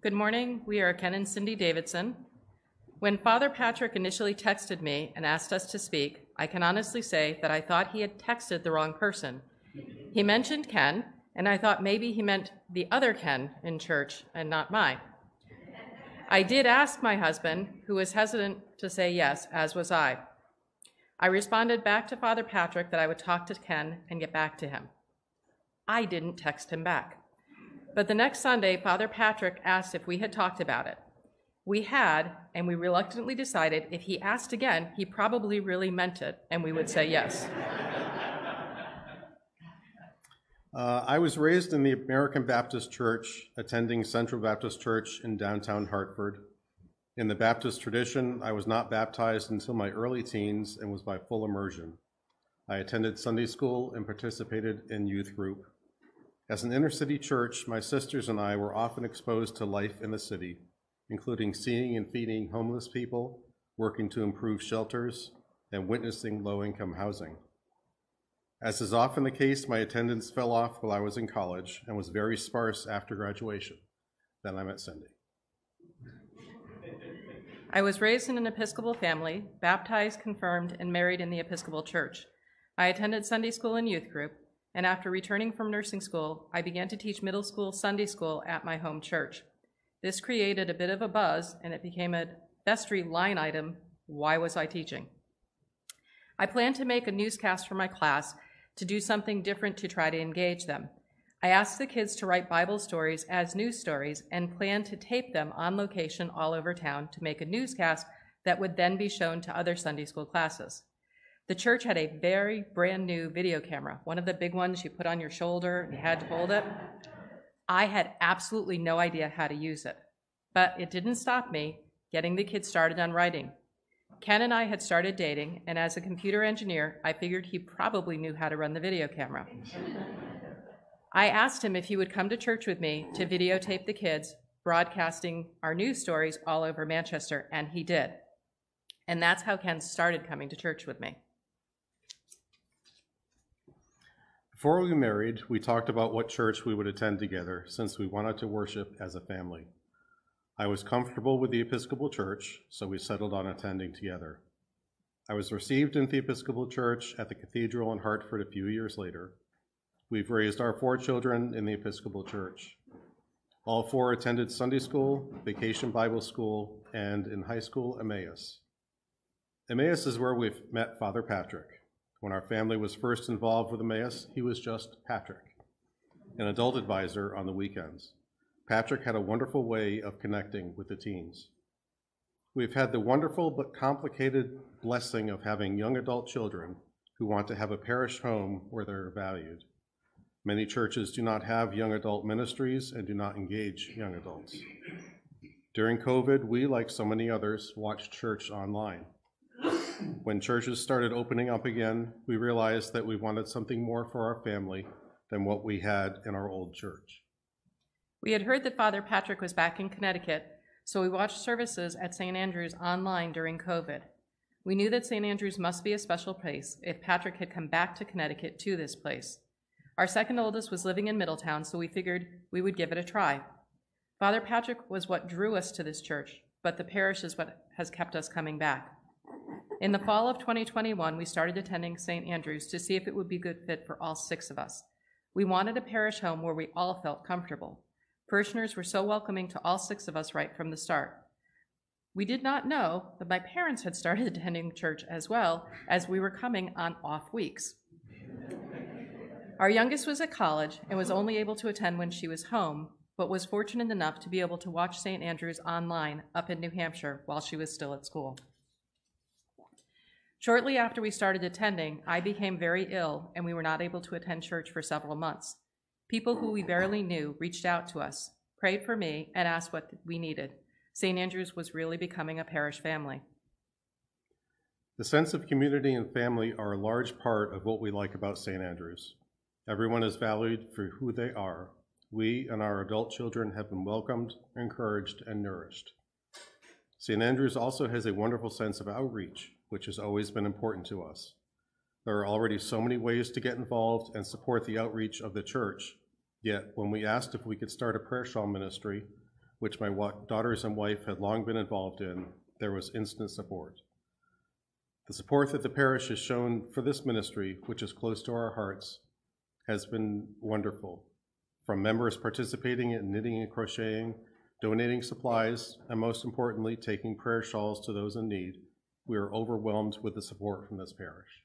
Good morning. We are Ken and Cindy Davidson. When Father Patrick initially texted me and asked us to speak, I can honestly say that I thought he had texted the wrong person. He mentioned Ken, and I thought maybe he meant the other Ken in church and not mine. I did ask my husband, who was hesitant to say yes, as was I. I responded back to Father Patrick that I would talk to Ken and get back to him. I didn't text him back. But the next Sunday, Father Patrick asked if we had talked about it. We had, and we reluctantly decided if he asked again, he probably really meant it, and we would say yes. I was raised in the American Baptist Church, attending Central Baptist Church in downtown Hartford. In the Baptist tradition, I was not baptized until my early teens and was by full immersion. I attended Sunday school and participated in youth group. As an inner-city church, my sisters and I were often exposed to life in the city, including seeing and feeding homeless people, working to improve shelters, and witnessing low-income housing. As is often the case, my attendance fell off while I was in college and was very sparse after graduation. Then I met Cindy. I was raised in an Episcopal family, baptized, confirmed, and married in the Episcopal Church. I attended Sunday school and youth group, and after returning from nursing school, I began to teach middle school Sunday school at my home church. This created a bit of a buzz, and it became a vestry line item. Why was I teaching? I planned to make a newscast for my class to do something different to try to engage them. I asked the kids to write Bible stories as news stories and planned to tape them on location all over town to make a newscast that would then be shown to other Sunday school classes. The church had a very brand new video camera, one of the big ones you put on your shoulder and you had to hold it. I had absolutely no idea how to use it, but it didn't stop me getting the kids started on writing. Ken and I had started dating, and as a computer engineer, I figured he probably knew how to run the video camera. I asked him if he would come to church with me to videotape the kids, broadcasting our news stories all over Manchester, and he did. And that's how Ken started coming to church with me. Before we married, we talked about what church we would attend together since we wanted to worship as a family. I was comfortable with the Episcopal Church, so we settled on attending together. I was received in the Episcopal Church at the Cathedral in Hartford a few years later. We've raised our 4 children in the Episcopal Church. All 4 attended Sunday school, Vacation Bible School, and in high school, Emmaus. Emmaus is where we've met Father Patrick. When our family was first involved with Emmaus, he was just Patrick, an adult advisor on the weekends. Patrick had a wonderful way of connecting with the teens. We've had the wonderful but complicated blessing of having young adult children who want to have a parish home where they're valued. Many churches do not have young adult ministries and do not engage young adults. During COVID, we, like so many others, watched church online. When churches started opening up again, we realized that we wanted something more for our family than what we had in our old church. We had heard that Father Patrick was back in Connecticut, so we watched services at St. Andrew's online during COVID. We knew that St. Andrew's must be a special place if Patrick had come back to Connecticut to this place. Our second oldest was living in Middletown, so we figured we would give it a try. Father Patrick was what drew us to this church, but the parish is what has kept us coming back. In the fall of 2021, we started attending St. Andrew's to see if it would be a good fit for all 6 of us. We wanted a parish home where we all felt comfortable. Parishioners were so welcoming to all 6 of us right from the start. We did not know that my parents had started attending church as well, as we were coming on off weeks. Our youngest was at college and was only able to attend when she was home, but was fortunate enough to be able to watch St. Andrew's online up in New Hampshire while she was still at school. Shortly after we started attending, I became very ill and we were not able to attend church for several months. People who we barely knew reached out to us, prayed for me, and asked what we needed. St. Andrew's was really becoming a parish family. The sense of community and family are a large part of what we like about St. Andrew's. Everyone is valued for who they are. We and our adult children have been welcomed, encouraged, and nourished. St. Andrew's also has a wonderful sense of outreach, which has always been important to us. There are already so many ways to get involved and support the outreach of the church, yet when we asked if we could start a prayer shawl ministry, which my daughters and wife had long been involved in, there was instant support. The support that the parish has shown for this ministry, which is close to our hearts, has been wonderful. From members participating in knitting and crocheting, donating supplies, and most importantly, taking prayer shawls to those in need, we are overwhelmed with the support from this parish.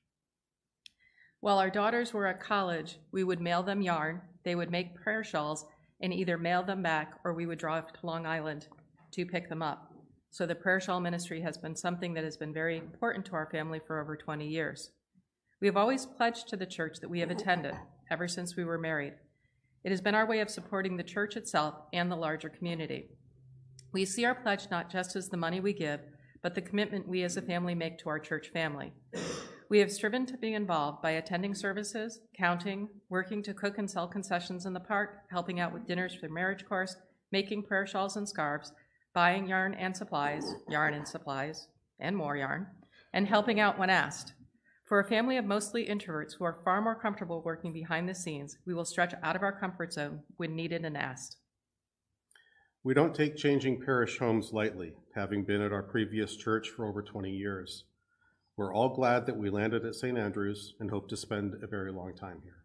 While our daughters were at college, we would mail them yarn, they would make prayer shawls, and either mail them back or we would drive to Long Island to pick them up. So the prayer shawl ministry has been something that has been very important to our family for over 20 years. We have always pledged to the church that we have attended ever since we were married. It has been our way of supporting the church itself and the larger community. We see our pledge not just as the money we give, but the commitment we as a family make to our church family. We have striven to be involved by attending services, counting, working to cook and sell concessions in the park, helping out with dinners for the marriage course, making prayer shawls and scarves, buying yarn and supplies, and more yarn, and helping out when asked. For a family of mostly introverts who are far more comfortable working behind the scenes, we will stretch out of our comfort zone when needed and asked. We don't take changing parish homes lightly, having been at our previous church for over 20 years. We're all glad that we landed at St. Andrews and hope to spend a very long time here.